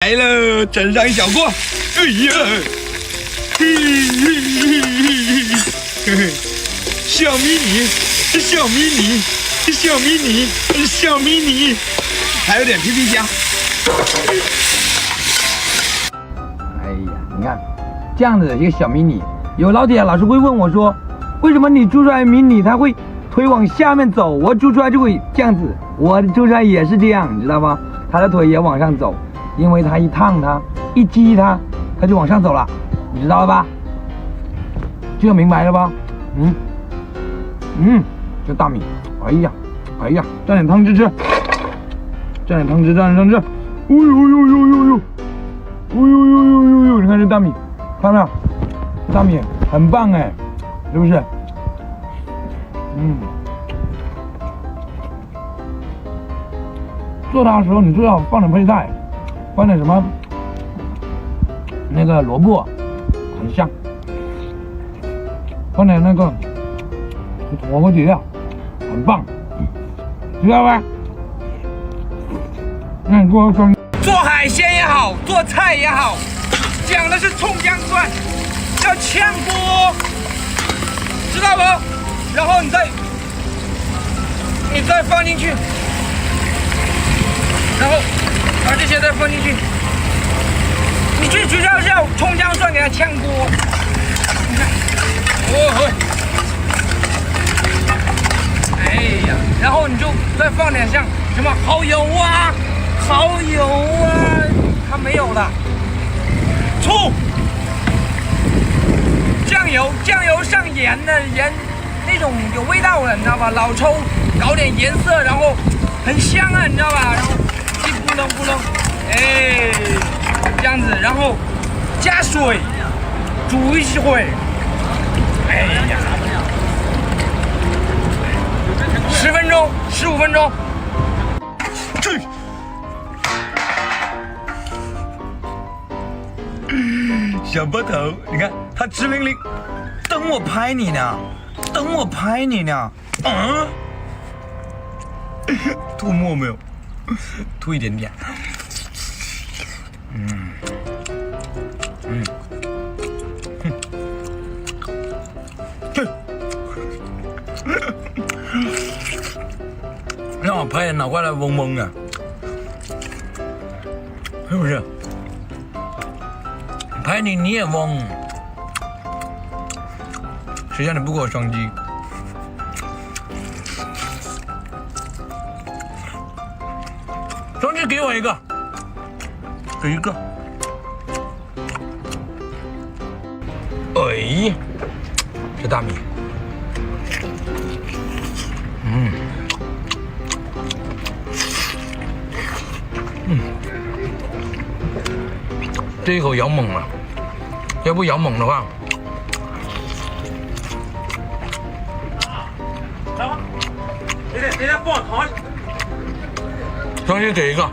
来了，整上一小锅。哎呀，嘿嘿，小迷你，小迷你，小迷你，小迷你，还有点皮皮虾。哎呀，你看，这样的一个小迷你，有老铁老是会问我说，为什么你煮出来迷你它会腿往下面走，我煮出来就会这样子，我煮出来也是这样，你知道吗？它的腿也往上走。因为它一烫它，一激它，它就往上走了，你知道了吧？这个明白了吧？这大米，哎呀，蘸点汤汁吃，蘸点汤汁，哎呦，你看这大米，看到没有？大米很棒哎，是不是？做它的时候你最好放点配菜。放点什么？那个萝卜很香，放点那个火锅底料很棒，知道吧？那你给我说，做海鲜也好，做菜也好，讲的是葱姜蒜，要炝锅，知道不？然后你再放进去，然后把这些再放进去。你最主要是要葱姜蒜给它炝锅，你看，哎呀，然后你就再放点像什么蚝油啊，它没有的，醋，酱油上盐的盐，那种有味道的，你知道吧？老抽搞点颜色，然后很香啊，你知道吧？然后一扑棱，哎，这样子，然后加水煮一会，哎呀，10分钟、15分钟。小波头，你看他直愣愣，等我拍你呢，吐沫没有？吐一点点。让我拍的脑瓜来嗡嗡的，是不是？拍你也嗡，谁叫你不给我双击？双击给我一个，给一个。哎，这大米，这一口咬猛了，要不咬猛的话，双击给一个。